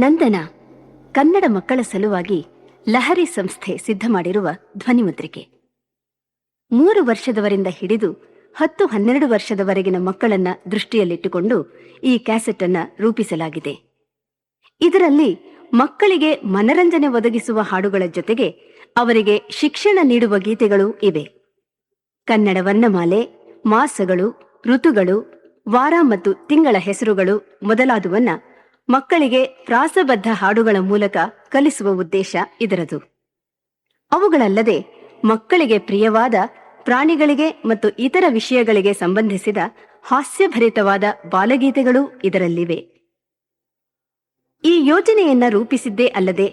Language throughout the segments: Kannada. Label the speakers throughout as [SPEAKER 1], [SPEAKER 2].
[SPEAKER 1] ನಂದನ ಕನ್ನಡ ಮಕ್ಕಳ ಸಲುವಾಗಿ ಲಹರಿ ಸಂಸ್ಥೆ ಸಿದ್ಧ ಮಾಡಿರುವ ಧ್ವನಿಮುದ್ರಿಕೆ. 3 ವರ್ಷದವರಿಂದ ಹಿಡಿದು 10-12 ವರ್ಷದವರೆಗಿನ ಮಕ್ಕಳನ್ನ ದೃಷ್ಟಿಯಲ್ಲಿಟ್ಟುಕೊಂಡು ಈ ಕ್ಯಾಸೆಟ್ ಅನ್ನ ರೂಪಿಸಲಾಗಿದೆ. ಇದರಲ್ಲಿ ಮಕ್ಕಳಿಗೆ ಮನರಂಜನೆ ಒದಗಿಸುವ ಹಾಡುಗಳ ಜೊತೆಗೆ ಅವರಿಗೆ ಶಿಕ್ಷಣ ನೀಡುವ ಗೀತೆಗಳೂ ಇವೆ. ಕನ್ನಡ ವರ್ಣಮಾಲೆ, ಮಾಸಗಳು, ಋತುಗಳು, ವಾರ ಮತ್ತು ತಿಂಗಳ ಹೆಸರುಗಳು ಮೊದಲಾದವನ್ನ ಮಕ್ಕಳಿಗೆ ಪ್ರಾಸಬದ್ಧ ಹಾಡುಗಳ ಮೂಲಕ ಕಲಿಸುವ ಉದ್ದೇಶ ಇದರದು. ಅವುಗಳಲ್ಲದೆ ಮಕ್ಕಳಿಗೆ ಪ್ರಿಯವಾದ ಪ್ರಾಣಿಗಳಿಗೆ ಮತ್ತು ಇತರ ವಿಷಯಗಳಿಗೆ ಸಂಬಂಧಿಸಿದ ಹಾಸ್ಯಭರಿತವಾದ ಬಾಲಗೀತೆಗಳೂ ಇದರಲ್ಲಿವೆ. ಈ ಯೋಜನೆಯನ್ನ ರೂಪಿಸಿದ್ದೇ ಅಲ್ಲದೆ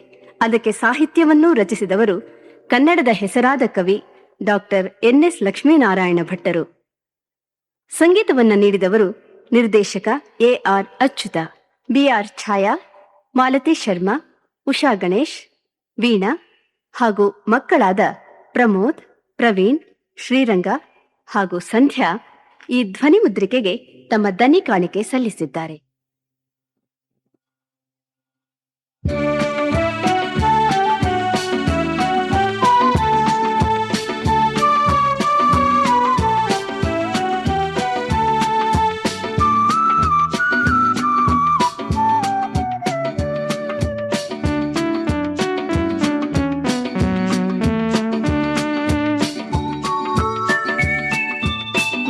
[SPEAKER 1] ಅದಕ್ಕೆ ಸಾಹಿತ್ಯವನ್ನೂ ರಚಿಸಿದವರು ಕನ್ನಡದ ಹೆಸರಾದ ಕವಿ ಡಾಕ್ಟರ್ ಎನ್.ಎಸ್. ಲಕ್ಷ್ಮೀನಾರಾಯಣ ಭಟ್ಟರು. ಸಂಗೀತವನ್ನ ನೀಡಿದವರು ನಿರ್ದೇಶಕ ಎ.ಆರ್. ಅಚ್ಯುತ, ಬಿ.ಆರ್. ಛಾಯಾ, ಮಾಲತಿ ಶರ್ಮಾ, ಉಷಾ ಗಣೇಶ್, ವೀಣಾ ಹಾಗೂ ಮಕ್ಕಳಾದ ಪ್ರಮೋದ್, ಪ್ರವೀಣ್, ಶ್ರೀರಂಗ ಹಾಗೂ ಸಂಧ್ಯಾ ಈ ಧ್ವನಿಮುದ್ರಿಕೆಗೆ ತಮ್ಮ ದನಿ ಕಾಣಿಕೆ ಸಲ್ಲಿಸಿದ್ದಾರೆ.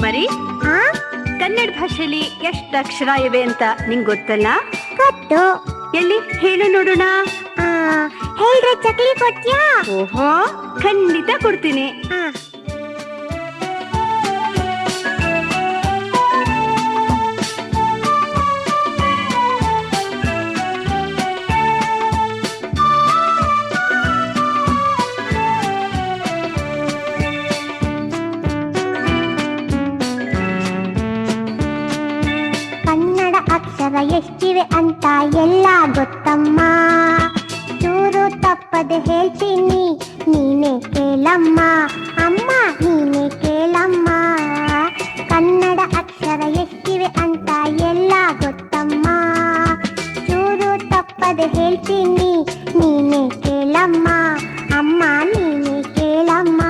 [SPEAKER 1] ಮರಿ, ಕನ್ನಡ ಭಾಷೆಯಲ್ಲಿ ಎಷ್ಟು ಅಕ್ಷರ ಇವೆ ಅಂತ ನಿಂಗೆ ಗೊತ್ತಲ್ಲ?
[SPEAKER 2] ಗೊತ್ತು.
[SPEAKER 1] ಎಲ್ಲಿ ಹೇಳು ನೋಡೋಣ.
[SPEAKER 2] ಹೇಳ್ರೆ ಚಕ್ಲಿ ಕೊಡ್ತೀಯಾ?
[SPEAKER 1] ಓಹೋ, ಖಂಡಿತ ಕೊಡ್ತೀನಿ.
[SPEAKER 2] ಕನ್ನಡ ಅಕ್ಷರ ಎಷ್ಟಿವೆ ಅಂತ ಎಲ್ಲ ಗೊತ್ತಮ್ಮ. ಚೂರು ತಪ್ಪದೆ ಹೇಳ್ತೀನಿ, ನೀನೇ ಕೇಳಮ್ಮ. ಅಮ್ಮ ನೀನೇ ಕೇಳಮ್ಮ. ಕನ್ನಡ ಅಕ್ಷರ ಎಷ್ಟಿವೆ ಅಂತ ಎಲ್ಲ ಗೊತ್ತಮ್ಮ. ಚೂರು ತಪ್ಪದೆ ಹೇಳ್ತೀನಿ, ನೀನೇ ಕೇಳಮ್ಮ. ಅಮ್ಮ ನೀನೇ ಕೇಳಮ್ಮ.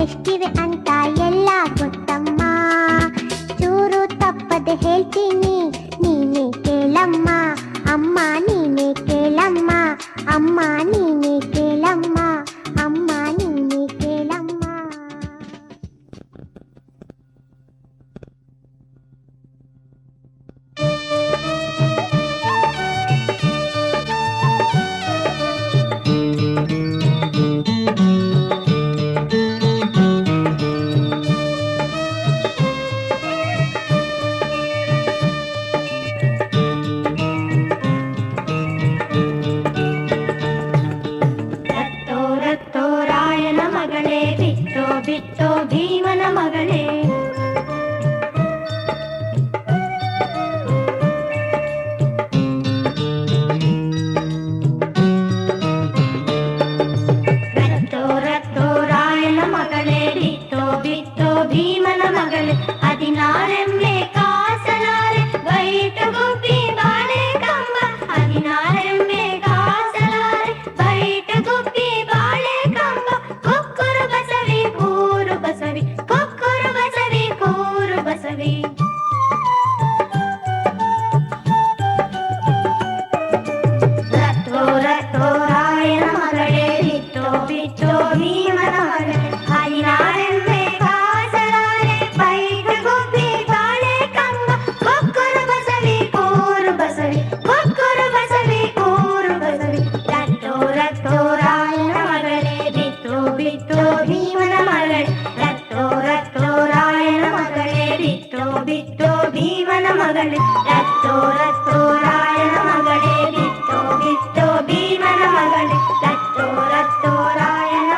[SPEAKER 2] ಎಷ್ಟಿವೆ ಅಂತ ಎಲ್ಲ ಗೊತ್ತಮ್ಮ. ಚೂರು ತಪ್ಪದೆ ಹೇಳ್ತೀನಿ ನೀನೇ ಕೇಳಮ್ಮ. ಅಮ್ಮ ನೀನೇ ಕೇಳಮ್ಮ, ಅಮ್ಮ ನೀನೇ ಕೇಳಮ್ಮ, ಅಮ್ಮ ನೀನೇ ಕೇಳಮ್ಮ.
[SPEAKER 1] ರತ್ತೋ ರತ್ತೋ ರಾಯನ ಮಗಳೇ, ಬಿತ್ತೋ ಬಿತ್ತೋ ಭೀಮನ ಮಗಳೇ. ರತ್ತೋ ರತ್ತೋ ರಾಯನ ಮಗಳೇ, ಬಿತ್ತೋ ಬಿತ್ತೋ ಭೀಮನ ಮಗಳೇ. 16 ಕಾಸಲಾರೆ ಬೈಟ ಗುಬ್ಬಿ ಬಾಳೆ ಕಂಬ. 16 ಕಾಸಲಾರೆ ಬೈಟ ಗುಬ್ಬಿ ಬಾಳೆ ಕಂಬ. ಕೊಕ್ಕರು ಬಸವಿ ಕೂರು ಬಸವಿ, ಕೊಕ್ಕರು ಬಸವಿ ಕೂರು ಬಸವಿ. ರತ್ತೋ ರತ್ತೋ ರಾಯನ ಮಗಳೇ, ಬಿತ್ತೋ ಬಿತ್ತೋ ಭೀಮನ ಮಗಳೇ. 16 ಕಾಸಲಾರೆ ಬೈಟ ಗುಬ್ಬಿ ಬಾಳೆ ಕಂಬ. ಕೊಕ್ಕರು ಬಸವಿ ಕೂರು ಬಸವಿ, ಕೊಕ್ಕರು ಬಸವಿ ಕೂರು ಬಸವಿ. ರತ್ತೋ ರತ್ತೋ ರಾಯನ ಮಗಳೇ, ಬಿತ್ತೋ ಬಿತ್ತೋ ಭೀಮನ ಮಗಳೇ. ರತ್ತೋ ರತ್ತೋ ರಾಯನ ಮಗಳೇ, ಬಿತ್ತೋ ಬಿತ್ತೋ ಭೀಮನ ಮಗಳೇ. ರತ್ತೋ ರತ್ತೋ ರಾಯನ ಮಗಳೇ, ಬಿತ್ತೋ ಬಿತ್ತೋ ಭೀಮನ ಮಗಳೇ. ರತ್ತೋ ರತ್ತೋ ರಾಯನ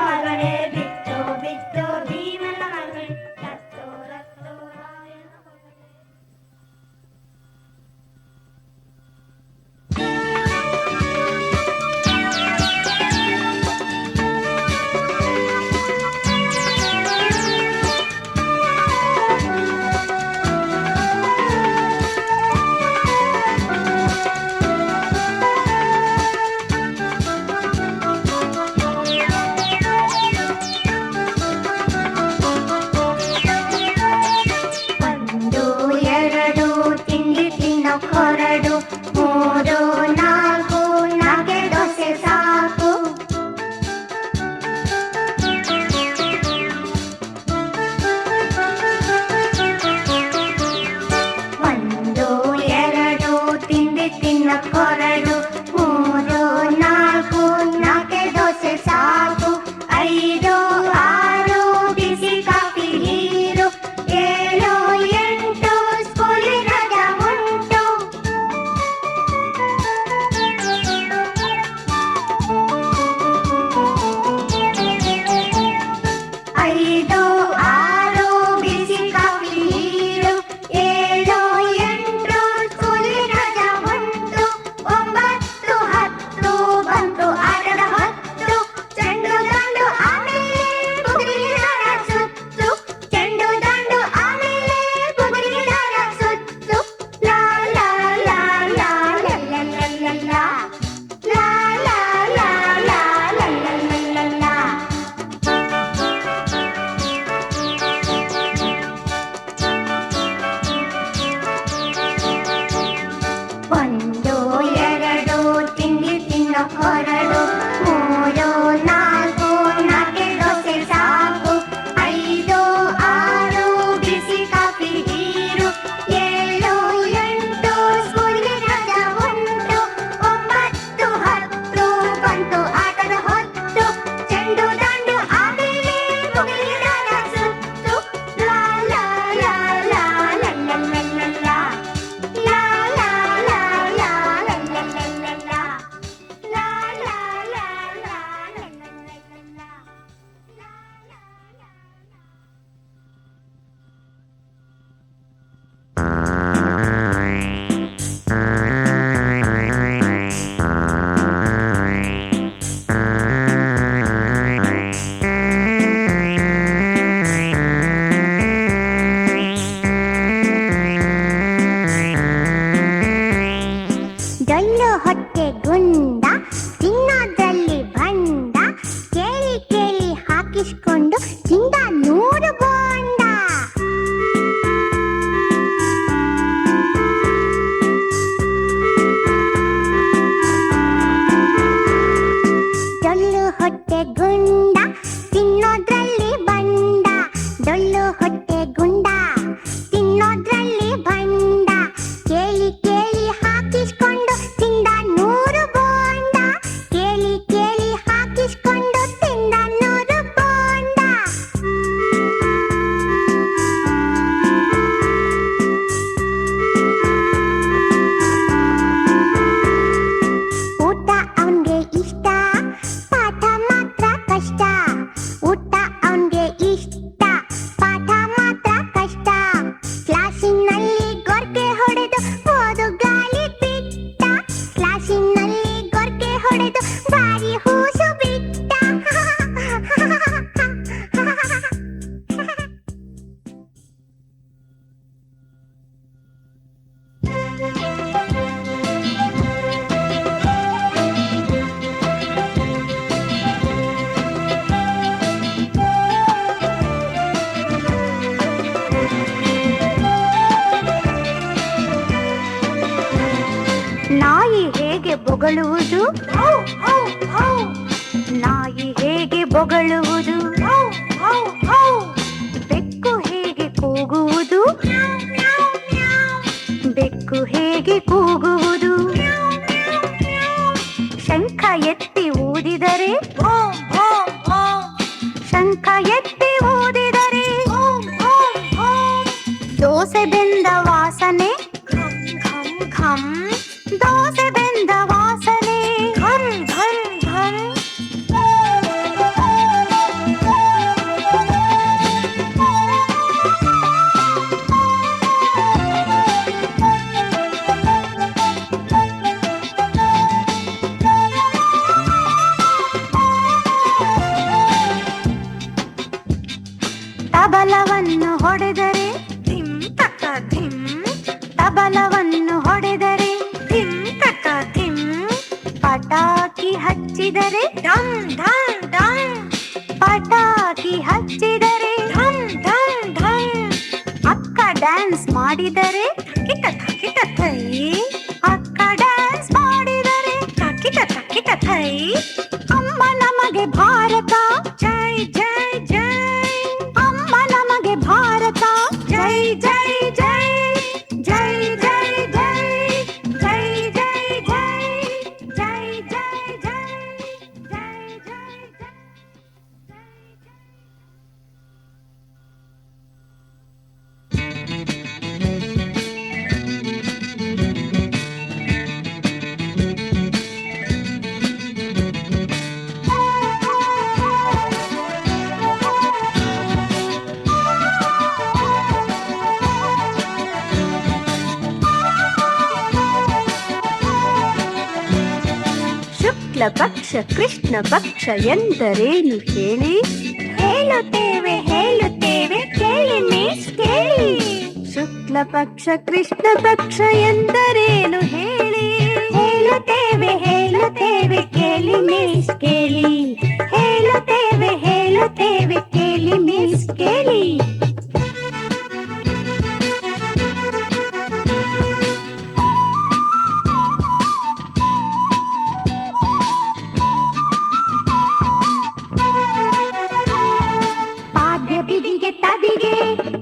[SPEAKER 1] ಬೊಗಳುವುದು? ನಾಯಿ ಹೇಗೆ ಬೊಗಳುವುದು? ಬೆಕ್ಕು ಹೇಗೆ ಕೂಗುವುದು? ಬೆಕ್ಕು ಹೇಗೆ ಕೂಗುವುದು? ಶಂಖ ಎತ್ತಿ ಊದಿದರೆ? ಶಂಖ ಎತ್ತಿ ಊದಿದರೆ ದೋಸೆ ಬೆಂದ ವಾಸನೆ, ದೋಸೆ ಬೆಂದ ವಾಸನೆ. ತಬಲವನ್ನು ಹೊಡೆದರೆ ಧಿಮ್ ತಕ ಧಿಮ್, ತಬಲವನ್ನು ಹೊಡೆದರೆ ಧಿಮ್ ತಕ ಧಿಮ್. ಪಟಾಕಿ ಹಚ್ಚಿದರೆ ಢಮ್ ಢಮ್ ಢಮ್, ಪಟಾಕಿ ಹಚ್ಚಿದರೆ ಢಮ್ ಢಮ್ ಢಮ್. ಅಕ್ಕ ಡ್ಯಾನ್ಸ್ ಮಾಡಿದರೆ ಕಿಟ ಕಿಟ ಥೈ, ಅಕ್ಕ ಡ್ಯಾನ್ಸ್ ಮಾಡಿದರೆ ಕಿಟ ಕಿಟ ಥೈ. ಅಮ್ಮ ನಮಗೆ ಭಾರತ ಜೈ ಜೈ ಜೈ, ಅಮ್ಮ ನಮಗೆ ಭಾರತ ಜೈ ಜೈ ಜೈ, ಜೈ ಜೈ ಜೈ, ಜೈ ಜೈ ಜೈ, ಜೈ ಜೈ ಜೈ, ಜೈ ಜೈ ಜೈ. ಶುಕ್ಲ ಪಕ್ಷ ಕೃಷ್ಣ ಪಕ್ಷ ಎಂದರೇನು ಹೇಳಿ? ಹೇಳುತ್ತೇವೆ ಹೇಳುತ್ತೇವೆ ಕೇಳಿ ಮಿಸ್ ಕೇಳಿ. ಶುಕ್ಲ ಪಕ್ಷ ಕೃಷ್ಣ ಪಕ್ಷ ಎಂದರೇನು ಹೇಳಿ? ಹೇಳುತ್ತೇವೆ ಹೇಳುತ್ತೇವೆ ಕೇಳಿ ಮಿಸ್ ಕೇಳಿ. ಹೇಳುತ್ತೇವೆ ಹೇಳುತ್ತೇವೆ ಕೇಳಿ ಮಿಸ್ ಕೇಳಿ. ಬಿದಿಗೆ ತದಿಗೆ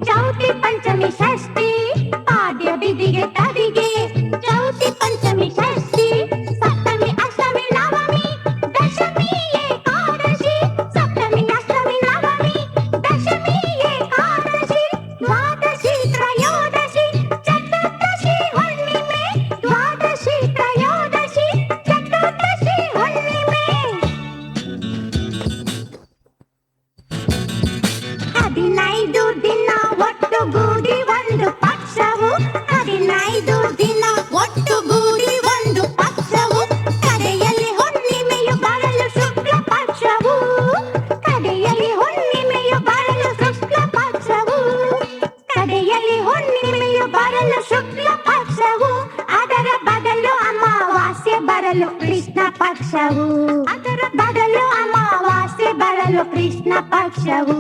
[SPEAKER 1] ಚೌತಿ ಪಂಚಮಿ ಷಷ್ಠಿ, ಪಾದ್ಯ ಬಿದಿಗೆ ತದಿಗೆ ಚೌತಿ ಪಂಚಮಿ ಷಷ್ಠಿ. ಸಪ್ತಮಿ ಅಷ್ಟಮಿ ನವಮಿ ದಶಮಿ ಏಕಾದಶಿ, ಸಪ್ತಮಿ ಅಷ್ಟಮಿ ನವಮಿ ದಶಮಿ ಏಕಾದಶಿ. ದ್ವಾದಶಿ ತ್ರಯೋದಶಿ ಚತುರ್ದಶಿ ಹುಣ್ಣಿಮೆ, ದ್ವಾದಶಿ ತ್ರಯೋದಶಿ ಚತುರ್ದಶಿ ಹುಣ್ಣಿಮೆ. 15 ದಿನ ಒಟ್ಟುಗೂಡಿ ಒಂದು ಪಕ್ಷವು, 15 ದಿನ ಒಟ್ಟುಗೂಡಿ ಒಂದು ಪಕ್ಷವು. ಕಡೆಯಲ್ಲಿ ಹುಣ್ಣಿಮೆಯು ಬರಲು ಶುಕ್ಲ ಪಕ್ಷವು, ಕಡೆಯಲ್ಲಿ ಹುಣ್ಣಿಮೆಯು ಬರಲು ಶುಕ್ಲ ಪಕ್ಷವು, ಕಡೆಯಲ್ಲಿ ಹುಣ್ಣಿಮೆಯು ಬರಲು ಶುಕ್ಲ ಪಕ್ಷವು. ಅದರ ಬದಲು ಅಮಾವಾಸ್ಯೆ ಬರಲು ಕೃಷ್ಣ ಪಕ್ಷವು, ಅದರ ಬದಲು ಅಮಾವಾಸ್ಯೆ ಬರಲು ಕೃಷ್ಣ ಪಕ್ಷವು.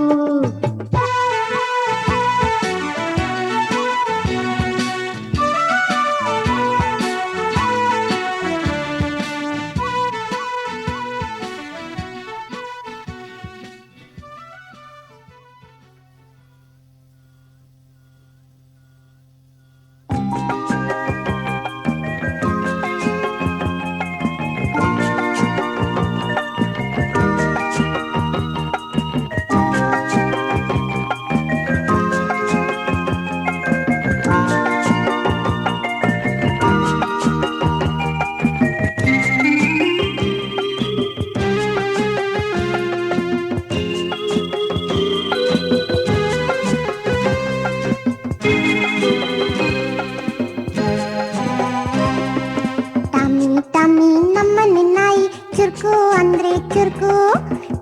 [SPEAKER 1] ಚುರುಕು ಅಂದ್ರೆ ಚುರುಕು,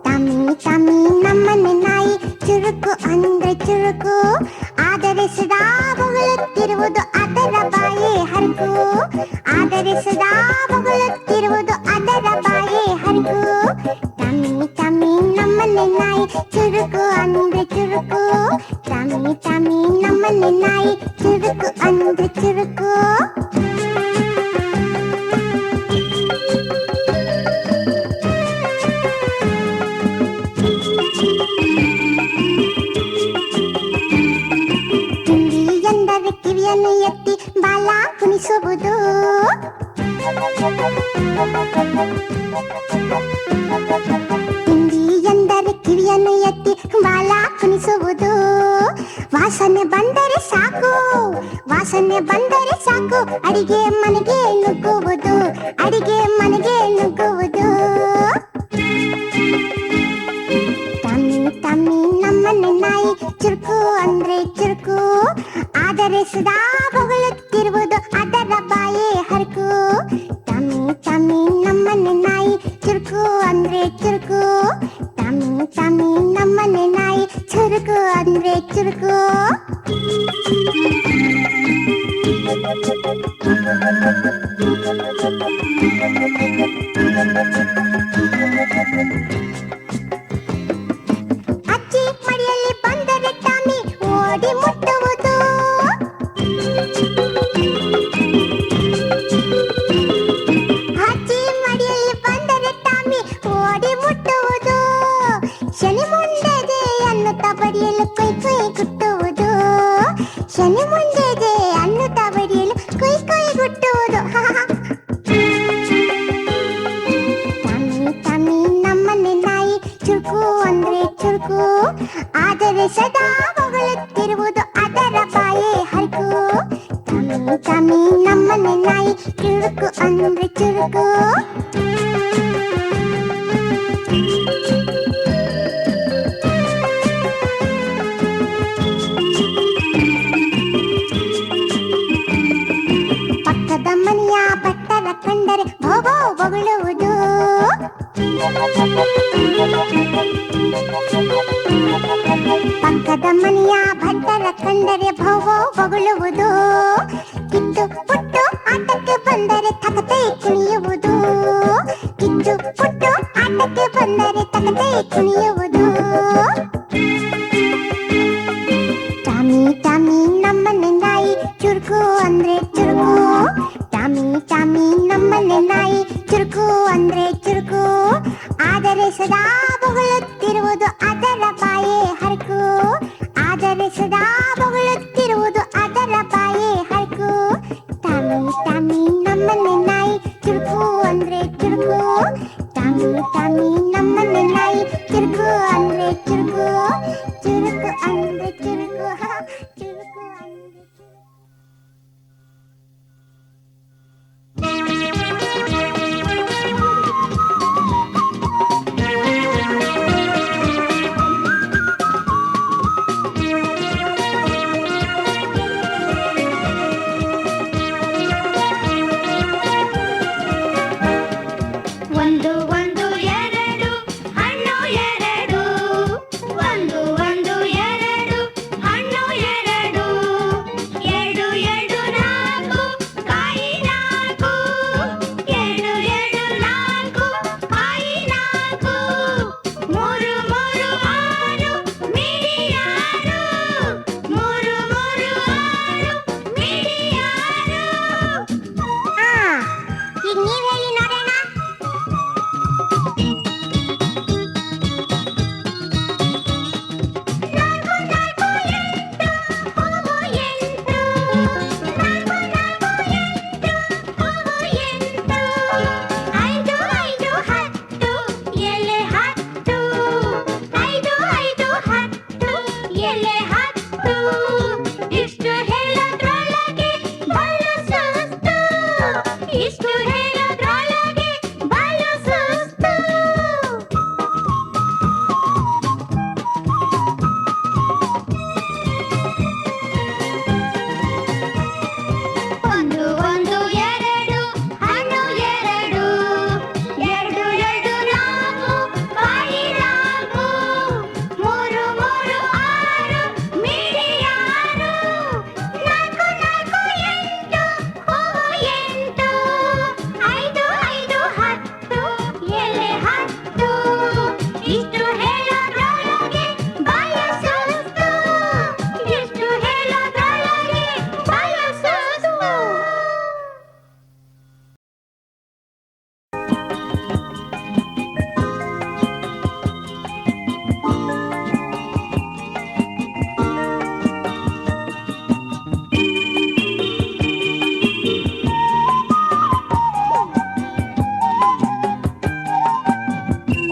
[SPEAKER 1] ತಮ್ಮಿ ತಮ್ಮಿ ನಮ್ಮನೆ ನಾಯಿ ಚುರುಕು ಅಂದ್ರೆ ಚುರುಕು. ಆದರೆ ಸದಾ ಬೊಗಳುತ್ತಿರುವುದು ಅದರ ಬಾಯೇ ಹರಕು, ಆದರೆ ಸದಾ ಬೊಗಳುತ್ತಿರುವುದು ಅದರ ಬಾಯೇ ಹರಕು. ತಮ್ಮಿ ತಮ್ಮಿ ನಮ್ಮನೆ ನಾಯಿ ಚುರುಕು ಅಂದ್ರೆ ಚುರುಕು, ತಮ್ಮಿ ತಮ್ಮಿ ನಮ್ಮನೆ ನಾಯಿ ಚುರುಕು ಅಂದ್ರೆ ಚುರುಕು.
[SPEAKER 2] ಕುಣಿಸುವುದು. ತಿಂಡಿ ಎಂದರೆ ಕಿವಿಯನ್ನು ಎತ್ತಿ ಬಾಲ ಕುಣಿಸುವುದು. ವಾಸನೆ ಬಂದರೆ ಸಾಕು, ವಾಸನೆ ಬಂದರೆ ಸಾಕು, ಅಡಿಗೆ ಮನೆಗೆ ನುಗ್ಗುವುದು, ಅಡಿಗೆ ಮನೆಗೆ ನುಗ್ಗುವುದು. ತಮ್ಮಿ ತಮ್ಮಿ ನಮ್ಮನೆ ನಾಯಿ ಚುರುಕು ಅಂದ್ರೆ ಚುರುಕು, ಆದರೆ ಸದಾ ಬೊಗಳುತ್ತಿರುವುದು ಅದರ ಬಾಯೇ ಹರಕು. ತಮ್ಮಿ ತಮ್ಮಿ ನಮ್ಮನೆ ನಾಯಿ ಚುರುಕು ಅಂದ್ರೆ ಚುರುಕು, ತಮ್ಮಿ ತಮ್ಮಿ ನಮ್ಮನೆ ನಾಯಿ ಚುರುಕು ಅಂದ್ರೆ ಚುರುಕು. ಅಜ್ಜಿ ಮಡಿಯಲ್ಲಿ ಬಂದರೆ ಟಾಮಿ ಓಡಿ ಮುಟ್ಟುವುದು. ಅಜ್ಜಿ ಮಡಿಯಲ್ಲಿ ಬಂದರೆ ಟಾಮಿ ಓಡಿ ಮುಟ್ಟುವುದು. ಶನಿ ಮುಂದೆದೆ ಅನ್ನುತ್ತಾ ಬಡಿಯಲು ಕೈ ಕೈ ಗುಟ್ಟುವುದು. ಶನಿ ಮುಂದೆದೆ ಅನ್ನುತ್ತಾ ಬಡಿಯಲು ಕೈ ಕೈ ಗುಟ್ಟುವುದು. ತಮ್ಮಿ ತಮ್ಮಿ ನಮ್ಮನೆ ನಾಯಿ ಚುರುಕು ಅಂದ್ರೆ ಚುರುಕು, ಆದರೆ ಸದಾ ಬೊಗಳುತ್ತಿರುವುದು ಅದರ ಬಾಯೇ ಹರಕು. ತಮ್ಮಿ ತಮ್ಮಿ ನಮ್ಮನೆ ನಾಯಿ ಚುರುಕು ಅಂದ್ರೆ ಚುರುಕು. ಪಕ್ಕದ ಮನೆಯ ಭಟ್ಟರ ಕಂಡರೆ ಭೋಗೋ ಬೊಗಳುವುದು. ಪಕ್ಕದ ಮನೆಯ ಭಟ್ಟರ ಕಂಡರೆ ಭೋಗೋ ಬೊಗಳುವುದು. ಕಿತ್ತು ಪುಟ್ಟು ಆಟಕ್ಕೆ ಬಂದರೆ ತಕತೆ ಕುಣಿಯುವುದು. ಕಿತ್ತು ಪುಟ್ಟು ಆಟಕ್ಕೆ ಬಂದರೆ ತಕತೆ ಕುಣಿಯುವುದು. ಟಾಮಿ ಟಾಮಿ ನಮ್ಮನೆ ನಾಯಿ ಚುರುಕು ಅಂದ್ರೆ ಚುರುಕು, ಟಾಮಿ ಟಾಮಿ ನಮ್ಮನೆ ನಾಯಿ ಚುರುಕು ಅಂದ್ರೆ ಚುರುಕು, ಆದರೆ ಸದಾ ಬೊಗಳುತ್ತಿರುವುದು ಅದರ ಬಾಯೇ ಹರಕು. ಆದರೆ ಸದಾ ಬೊಗಳುತ್ತಿರುವುದು ಅದರ ಬಾಯೇ ಹರಕು. ಟಾಮಿ ಟಾಮಿ ನಮ್ಮನೆ ನಾಯಿ ಚುರುಕು ಅಂದ್ರೆ ಚುರುಕು, ಟಾಮಿ ಟಾಮಿ ನಮ್ಮನೆ ನಾಯಿ ಚುರುಕು ಅಂದ್ರೆ ಚುರುಕು, ಚುರುಕು ಅಂದ್ರೆ ಚುರುಕು, ಚುರುಕು ಅಂದ್ರೆ
[SPEAKER 1] ಒಂದು ಒಂದು ಎರಡು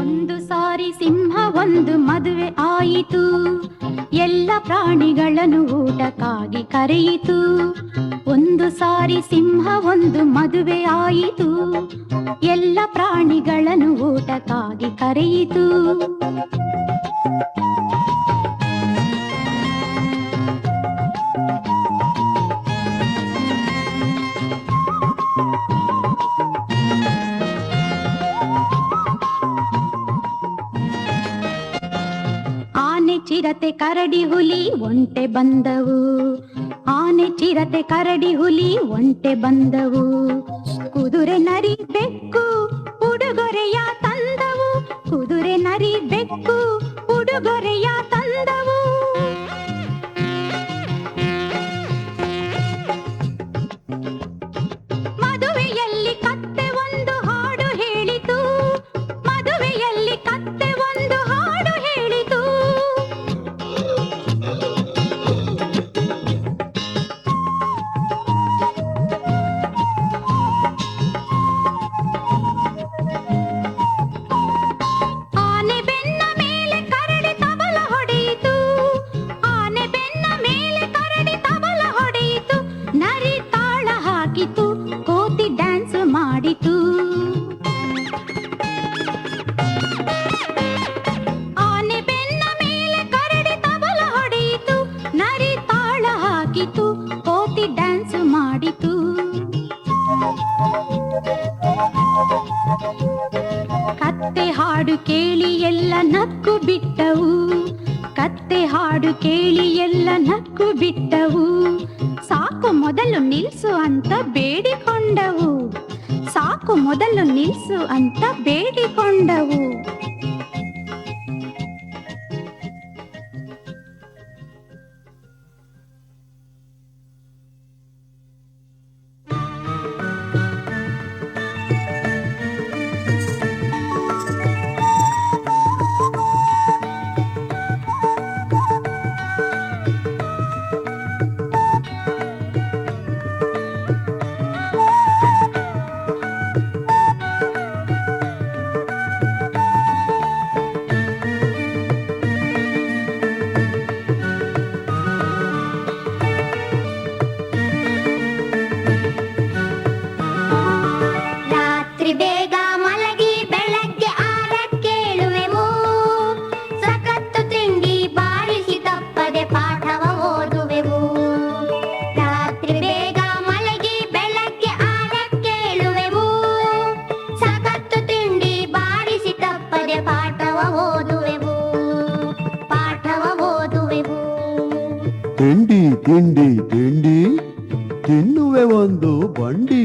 [SPEAKER 1] ಒಂದು ಸಾರಿ ಸಿಂಹ ಒಂದು ಮದುವೆ ಆಯಿತು, ಎಲ್ಲ ಪ್ರಾಣಿಗಳನ್ನು ಊಟಕ್ಕಾಗಿ ಕರೆಯಿತು. ಒಂದು ಸಾರಿ ಸಿಂಹ ಒಂದು ಮದುವೆ ಆಯಿತು, ಎಲ್ಲ ಪ್ರಾಣಿಗಳನ್ನು ಊಟಕ್ಕಾಗಿ ಕರೆಯಿತು. ಆನೆ ಚಿರತೆ ಕರಡಿ ಹುಲಿ ಒಂಟೆ ಬಂದವು, ಆನೆ ಚಿರತೆ ಕರಡಿ ಹುಲಿ ಒಂಟೆ ಬಂದವು. ಕುದುರೆ ನರಿ ಬೆಕ್ಕು ಉಡುಗೊರೆಯ ತಂದವು, ಕುದುರೆ ನರಿ ಬೆಕ್ಕು ಉಡುಗೊರೆಯ ತಂದವು. ಮದುವೆಯಲ್ಲಿ ಕತ್ತೆ ಒಂದು ಹಾಡು ಹೇಳಿತು, ಮದುವೆಯಲ್ಲಿ ಕತ್ತೆ ಒಂದು ಹಾಡು ಹೇಳಿತು. ಆನೆ ಬೆನ್ನ ಮೇಲೆ ಕರಡಿ ತಬಲ ಹೊಡೆಯಿತು, ಆನೆ ಬೆನ್ನ ಮೇಲೆ ಕರಡಿ ತಬಲ ಹೊಡೆಯಿತು. ನರಿ ತಾಳ ಹಾಕಿತು, ಕೋತಿ ಡ್ಯಾನ್ಸ್ ಮಾಡಿತು. ಆನೆ ಬೆನ್ನ ಮೇಲೆ ಕರಡಿ ತಬಲ ಹೊಡೆಯಿತು, ನರಿ ತಾಳ ಹಾಕಿತು, ಕೋತಿ ಡ್ಯಾನ್ಸ್ ಮಾಡಿತು. ಕತ್ತೆ ಹಾಡು ಕೇಳಿ ಎಲ್ಲ ನಕ್ಕು ಬಿಟ್ಟವು, ಕತ್ತೆ ಹಾಡು ಕೇಳಿ ಎಲ್ಲ ನಕ್ಕು ಬಿಟ್ಟವು. ಸಾಕು ಮೊದಲು ನಿಲ್ಸು ಅಂತ ಬೇಡಿಕೊಂಡವು, ಸಾಕು ಮೊದಲು ನಿಲ್ಸು ಅಂತ ಬೇಡಿಕೊಂಡವು.
[SPEAKER 3] ರಾತ್ರಿ ಬೇಗ ಮಲಗಿ ಬೆಳಗ್ಗೆ 6 ಸಖತ್ತು ತಿಂಡಿ ಬಾರಿಸಿ ತಪ್ಪದೆ ಪಾಠವ ಓದುವೆವು. ರಾತ್ರಿ ಬೇಗ ಮಲಗಿ ಬೆಳಗ್ಗೆ 6 ಸಖತ್ತು ತಿಂಡಿ ಬಾರಿಸಿ ತಪ್ಪದೆ ಪಾಠವ ಓದುವೆವು, ಪಾಠವ ಓದುವೆವು.
[SPEAKER 4] ತಿಂಡಿ ತಿಂಡಿ ತಿಂಡಿ ತಿನ್ನುವೆ ಒಂದು ಬಂಡಿ.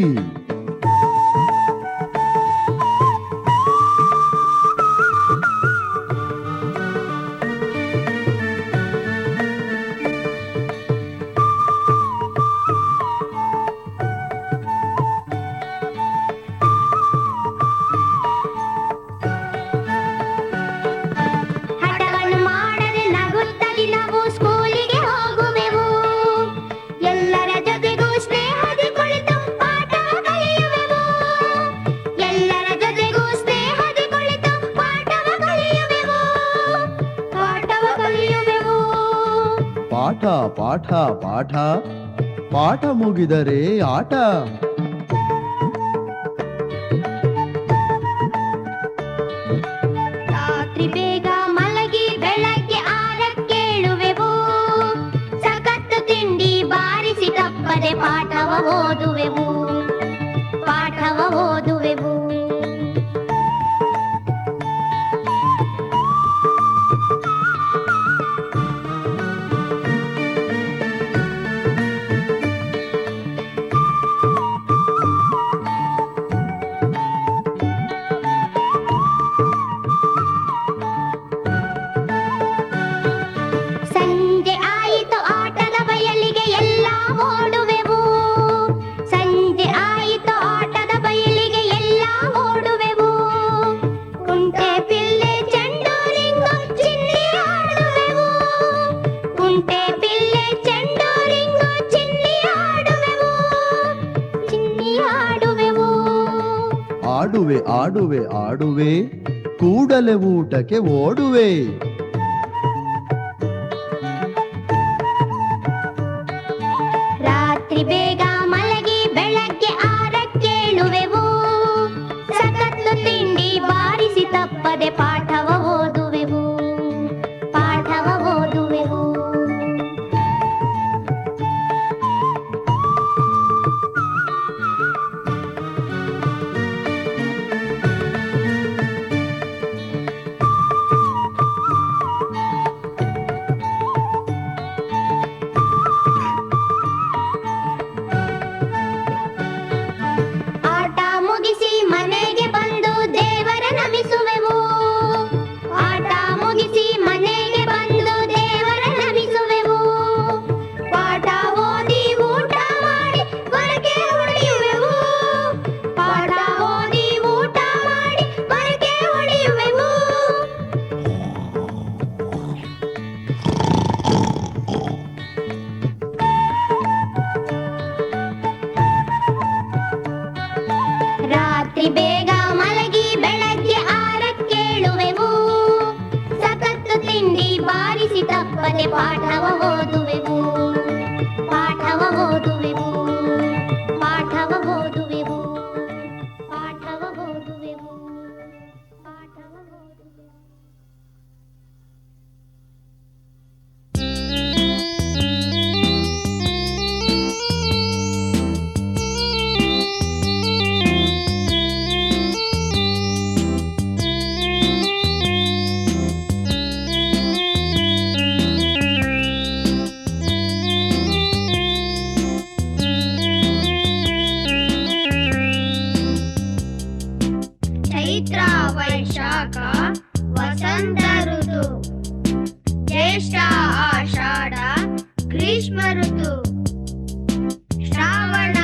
[SPEAKER 3] ಹಠವನ್ನು ಮಾಡದೆ ನಗುತ್ತಲಿ ನಾವು ಸ್ಕೂಲಿಗೆ ಹೋಗುವೆವು. ಎಲ್ಲರ ಜೊತೆಗೂ ಸ್ನೇಹದಿ ಕುಳಿತು ಪಾಠವ ಕಲಿಯುವೆವು, ಎಲ್ಲರ ಜೊತೆಗೂ ಸ್ನೇಹದಿ ಕುಳಿತು ಪಾಠವ ಕಲಿಯುವೆವು, ಪಾಠವ ಕಲಿಯುವೆವು.
[SPEAKER 4] ಪಾಠ ಪಾಠ ಪಾಠ ಪಾಠ ಮುಗಿದರೆ ಆಟ.
[SPEAKER 3] ರಾತ್ರಿ ಬೇಗ ಮಲಗಿ ಬೆಳಗ್ಗೆ 6 ಸಖತ್ತು ತಿಂಡಿ ಬಾರಿಸಿ ತಪ್ಪದೆ ಪಾಠವ ಓದುವೆವು, ಪಾಠವ ಓದುವೆವು. ಸಂಜೆ ಆಯಿತು ಆಟದ ಬಯಲಿಗೆ ಎಲ್ಲ ಓಡುವೆವು, ಸಂಜೆ
[SPEAKER 4] ಆಡುವೆ ಆಡುವೆ ಕೂಡಲೇ ಊಟಕ್ಕೆ ಓಡುವೆ.
[SPEAKER 3] ರಾತ್ರಿ ಬೇಗ ಮಲಗಿ ಬೆಳಗ್ಗೆ 6ಕ್ಕೇಳುವೆವು. ಸಖತ್ತು ತಿಂಡಿ ಬಾರಿಸಿ ತಪ್ಪದೆ ಪಾಠವ ಓದುವೆವು. ಪಾಠವ ಓದುವೆವು. ಆಟ ಮುಗಿಸಿ ಮನೆಗೆ ಬಂದು ದೇವರ ನಮಿಸುವೆವು. ಆಟ ಮುಗಿಸಿ ಮನೆಗೆ ಬಂದು ದೇವರ ನಮಿಸುವೆವು. ಪಾಠ ಓದಿ ಊಟ ಮಾಡಿ ಹೊರಗೆ ಹೊಡೆಯುವೆವು. ಪಾಠ ಓದಿ ಊಟ ಮಾಡಿ ಹೊರಗೆ ಹೊಡೆಯುವೆವು. ರಾತ್ರಿ ಬೇಗ ಮಲಗಿ ಬೆಳಗ್ಗೆ 6ಕ್ಕೇಳುವೆವು. ಸಖತ್ತು ತಿಂಡಿ ಬಾರಿಸಿ ತಪ್ಪದೆ ಪಾಠವ ಓದುವೆವು. ಪಾಠವ ಓದುವೆವು. ಪಾಠವ ಓದುವೆವು. ಪಾಠವ ಓದುವೆವು. ಪಾಠವ ಓದುವೆವು. ಚೈತ್ರ ವೈಶಾಖ ವಸಂತ ಋತು. ಜ್ಯೇಷ್ಠ ಆಷಾಢ ಗ್ರೀಷ್ಮ ಋತು. ಶ್ರಾವಣ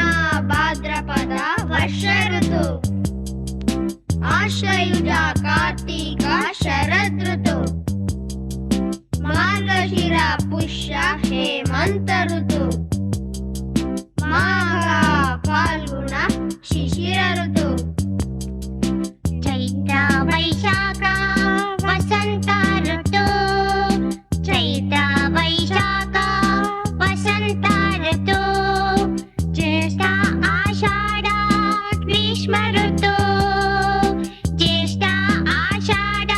[SPEAKER 3] ಭಾದ್ರಪದ ವರ್ಷ ಋತು. ಆಶ್ವಯುಜ ಕಾರ್ತೀಕ ಶರದ್ ಋತು. ಮಾರ್ಗಶಿರ ಪುಷ್ಯ ಹೇಮಂತ ಋತು. ಮಾಘ ಫಾಲ್ಗುಣ ಶಿಶಿರ ಋತು. ಚೈತ್ರ ವೈಶಾಖ ವಸಂತ ಋತು. ಚೈತ್ರ ವೈಶಾಖ ವಸಂತ ಋತು. ಜ್ಯೇಷ್ಠ ಆಷಾಢ ಗ್ರೀಷ್ಮ ಋತು. ಜ್ಯೇಷ್ಠ ಆಷಾಢ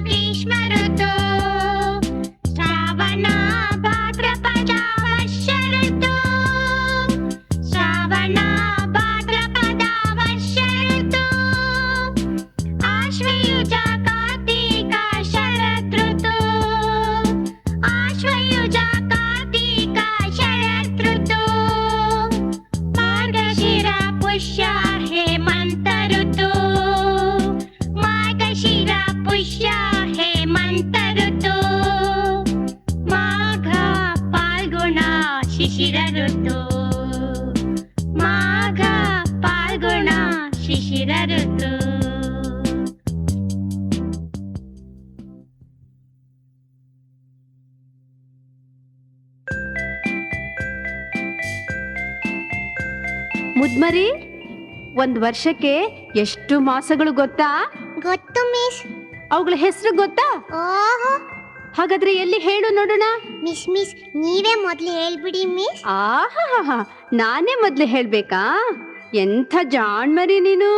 [SPEAKER 3] ಗ್ರೀಷ್ಮ ಋತು. ಶ್ರಾವಣ ಭಾದ್ರಪದ ವರ್ಷ ಋತು. ಶ್ರಾವಣ ಭಾದ್ರಪದ ವರ್ಷ ಋತು. ಆಶ್ವಯುಜ ಕಾರ್ತೀಕ ಶರದ್ ಋತು. ಆಶ್ವಯುಜ ಕಾರ್ತೀಕ ಶರದ್ ಋತು. ಮಾರ್ಗಶಿರ ಪುಷ್ಯ ಹೇಮಂತ ಋತು. ಮಾರ್ಗಶಿರ ಪುಷ್ಯ ಹೇಮಂತ ಋತು. ಮಾಘ ಫಾಲ್ಗುಣ ಶಿಶಿರ ಋತು. ಮಾಘ ಫಾಲ್ಗುಣ ಶಿಶಿರ ಋತು.
[SPEAKER 1] ಮುದ್ಮರಿ, ಒಂದ್ ವರ್ಷಕ್ಕೆ ಎಷ್ಟು ಮಾಸಗಳು ಗೊತ್ತಾ?
[SPEAKER 2] ಗೊತ್ತು ಮಿಸ್.
[SPEAKER 1] ಅವುಗಳ ಹೆಸರು ಗೊತ್ತಾ?
[SPEAKER 2] ಓಹೋ,
[SPEAKER 1] ಹಾಗಾದ್ರೆ ಎಲ್ಲಿ ಹೇಳು ನೋಡೋಣ.
[SPEAKER 2] ಮಿಸ್ ನೀವೇ ಮೊದ್ಲು ಹೇಳ್ಬಿಡಿ ಮಿಸ್.
[SPEAKER 1] ಆಹಾ, ನಾನೇ ಮೊದ್ಲು ಹೇಳ್ಬೇಕಾ? ಎಂಥ ಜಾಣ್ಮರಿ ನೀನು.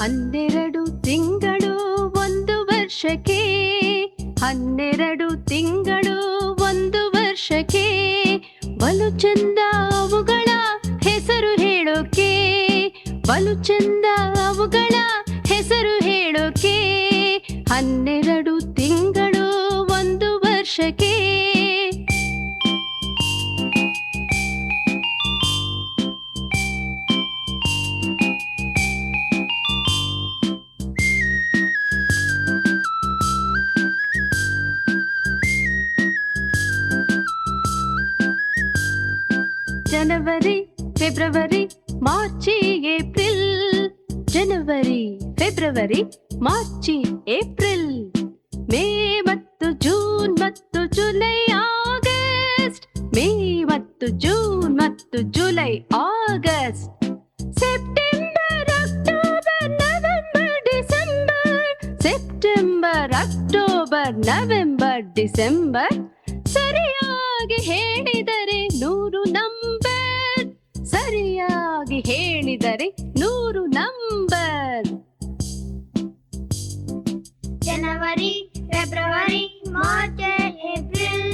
[SPEAKER 1] ಹನ್ನೆರಡು ತಿಂಗಳು ಒಂದು ವರ್ಷಕ್ಕೆ. 12 ತಿಂಗಳು ಒಂದು ವರ್ಷಕ್ಕೆ. ಬಲು ಚಂದ ಅವುಗಳ ಹೆಸರು ಹೇಳೋಕೆ. ಬಲು ಚಂದ ಅವುಗಳ ಹೆಸರು ಹೇಳೋಕೆ. 12 ತಿಂಗಳು ಒಂದು ವರ್ಷಕ್ಕೆ. ಜನವರಿ ಫೆಬ್ರವರಿ ಮಾರ್ಚಿ ಏಪ್ರಿಲ್ ಜನವರಿ ಫೆಬ್ರವರಿ ಮಾರ್ಚಿ ಏಪ್ರಿಲ್ ಮೇ ಮತ್ತು ಜೂನ್ ಮತ್ತು ಜುಲೈ ಆಗಸ್ಟ್ ಮೇ ಮತ್ತು ಜೂನ್ ಮತ್ತು July August September October November December September October November December ಸರಿಯಾಗಿ ಹೇಳಿದರೆ 100 ನಂಬರ್ ಸರಿಯಾಗಿ ಹೇಳಿದರೆ 100 number
[SPEAKER 2] January February March April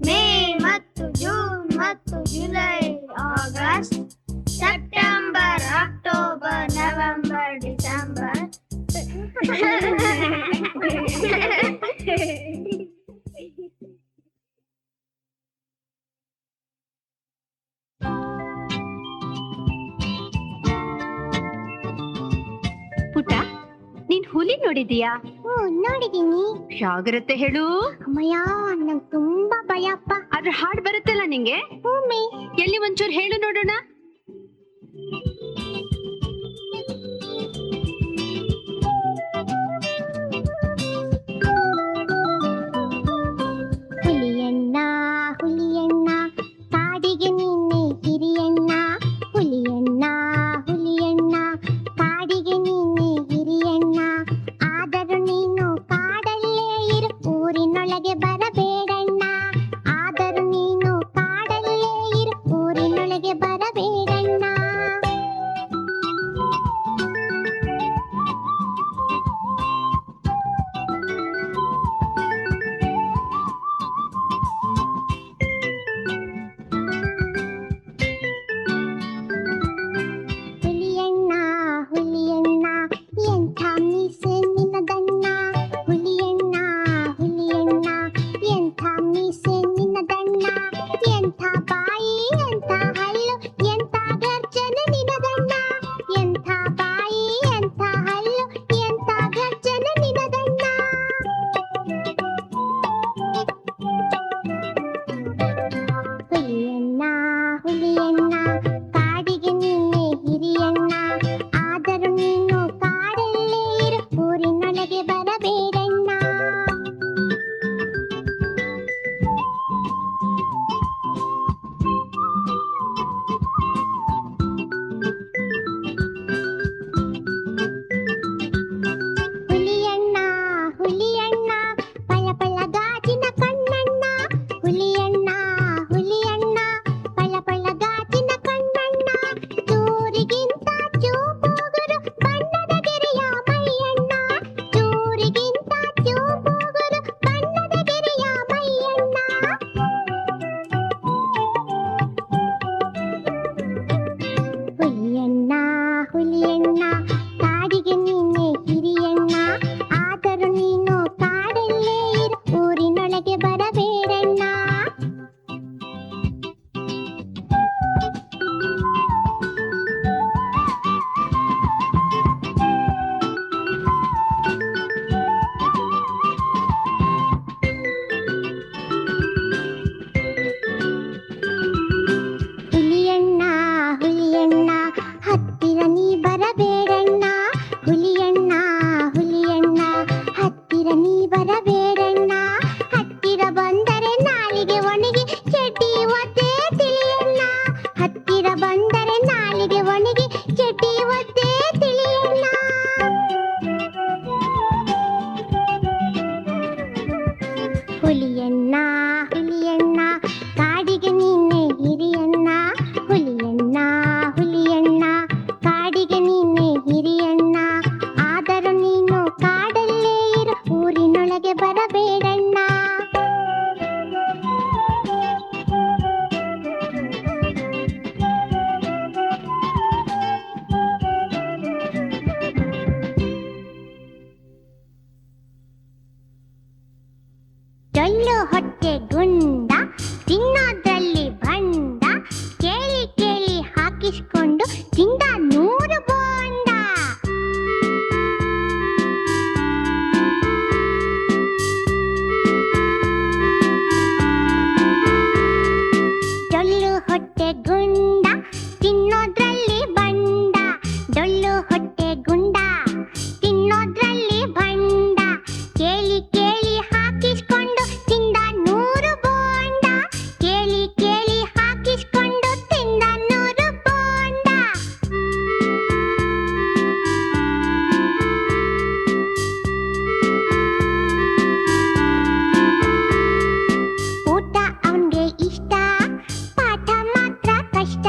[SPEAKER 2] May ಮತ್ತು ಜೂನ್ ಮತ್ತು July August September October November December
[SPEAKER 1] ಪುಟ ನೀನ್ ಹುಲಿ ನೋಡಿದೀಯಾ?
[SPEAKER 2] ನೋಡಿದೀನಿ.
[SPEAKER 1] ಯಾಗಿರುತ್ತೆ ಹೇಳು?
[SPEAKER 2] ಅಮ್ಮಯ್ಯ ನಂಗೆ ತುಂಬಾ ಭಯಪ್ಪ.
[SPEAKER 1] ಅದ್ರ ಹಾಡ್ ಬರುತ್ತಲ್ಲ ನಿಂಗೆ?
[SPEAKER 2] ಭೂಮಿ
[SPEAKER 1] ಎಲ್ಲಿ ಒಂಚೂರು ಹೇಳು ನೋಡೋಣ.
[SPEAKER 2] ಹುಲಿಯಣ್ಣ ಹುಲಿಯಣ್ಣ ಕಾಡಿಗೆ ನೀನೆ ಹಿರಿಯಣ್ಣ ಹುಲಿಯಣ್ಣ ಹುಲಿಯಣ್ಣ ಕಾಡಿಗೆ ನೀನೆ ಹಿರಿಯಣ್ಣ ಆದರೂ ನೀನು ಕಾಡಲ್ಲೇ ಇರು ಊರಿನೊಳಗೆ ಬರಬೇಡಣ್ಣ ಆದರೂ ನೀನು ಕಾಡಲ್ಲೇ ಇರು ಊರಿನೊಳಗೆ ಬರಬೇಡಣ್ಣ ಹುಲಿಯಣ್ಣ ಹುಲಿಯಣ್ಣ ಎಂಥ ಮೀಸೆ ನಿನ್ನದಣ್ಣ ಹುಲಿಯಣ್ಣ ಹುಲಿಯಣ್ಣ ಎಂಥ ಮೀಸೆ ನಿನ್ನದಣ್ಣ ಎಂಥ ಬಾಯಿ ಎಂಥ ಹಲ್ಲು ಎಂಥ ಗರ್ಜನೆ ನಿನ್ನದಣ್ಣ ಎಂಥ ಬಾಯಿ ಎಂಥ ಹಲ್ಲು ಎಂಥ ಗರ್ಜನೆ ನಿನ್ನದಣ್ಣ ಹುಲಿಯಣ್ಣ ಹುಲಿಯಣ್ಣ ಕಾಡಿಗೆ ನೀನೆ ಹಿರಿಯಣ್ಣ ಆದರೂ ನೀನು ಕಾಡಲ್ಲೇ ಇರು ಊರಿನೊಳಗೆ ಬರಬೇಡಣ್ಣ ಹುಲಿಯಣ್ಣ ಹುಲಿಯಣ್ಣ ಪಳ ಪಳ ಗಾಜಿನ ಕಣ್ಣಣ್ಣ ಹುಲಿಯಣ್ಣ ಹುಲಿಯಣ್ಣ ಪಳ ಪಳ ಗಾಜಿನ ಕಣ್ಣಣ್ಣ ಚೂರಿಗಿಂತ ಚೂಪೋಗರು ಬಣ್ಣದ ಗೆರೆಯ ಮೈಯಣ್ಣ ಚೂರಿಗಿಂತ ಚೂಪೋಗರು ಬಣ್ಣದ ಗೆರೆಯ ಮೈಯಣ್ಣ ಹುಲಿಯಣ್ಣ ಹುಲಿಯಣ್ಣ ಕಾಡಿಗೆ ನೀನೆ ಹಿರಿಯಣ್ಣ ಆದರೂ ನೀನು ಕಾಡಲ್ಲೇ ಇರು ಊರಿನೊಳಗೆ ಬರಬೇಡಣ್ಣ ಹುಲಿಯಣ್ಣ ಹುಲಿಯಣ್ಣ ಹತ್ತಿರ ನೀ ಬರಬೇಡಣ್ಣ ಹುಲಿಯಣ್ಣ ಹುಲಿಯಣ್ಣ ಹತ್ತಿರ ನೀ ಬರಬೇಡಣ್ಣ ಹತ್ತಿರ ಬಂದರೆ ನಾಲಿಗೆ ಒಣಗಿ ಚಡ್ಡಿ ಒದ್ದೆ ತಿಳಿಯಣ್ಣ ಹತ್ತಿರ ಬಂದರೆ ನಾಲಿಗೆ ಒಣಗಿ ಚಡ್ಡಿ ಒದ್ದೆ ತಿಳಿಯಣ್ಣ ಹುಲಿಯಣ್ಣ ಹುಲಿಯಣ್ಣ ಕಾಡಿಗೆ ನೀನೆ ಹಿರಿಯಣ್ಣ ಹುಲಿಯಣ್ಣ ಹುಲಿಯಣ್ಣ ಕಾಡಿಗೆ ನೀನೆ ಹಿರಿಯಣ್ಣ ಆದರೂ ನೀನು ಕಾಡಲ್ಲೇ ಇರು ಊರಿನೊಳಗೆ ಬರಬೇಡಣ್ಣ ಡೊಳ್ಳು ಹೊಟ್ಟೆ ಗುಂಡ ತಿನ್ನೋದ್ರಲ್ಲಿ ಭಂಡ ಕೇಳಿ ಕೇಳಿ ಹಾಕಿಸ್ಕೊಂಡು ತಿಂದ 100 ಬೋಂಡ ಡೊಳ್ಳು ಹೊಟ್ಟೆ ಹೊಟ್ಟೆ ಗುಂಡ ತಿನ್ನೋದ್ರಲ್ಲಿ ಬಂಡ ಡೊಳ್ಳು ಹೊಟ್ಟೆ ಗುಂಡ ತಿನ್ನೋದ್ರಲ್ಲಿ ಬಂಡ ಕೇಳಿ ಕೇಳಿ ಹಾಕಿಸ್ಕೊಂಡು ತಿಂದ 100 ಬೋಂಡ ಕೇಳಿ ಕೇಳಿ ಹಾಕಿಸ್ಕೊಂಡು ತಿಂದ 100 ಬೋಂಡ ಊಟ ಅವನ್ಗೆ ಇಷ್ಟ ಪಾಠ ಮಾತ್ರ ಕಷ್ಟ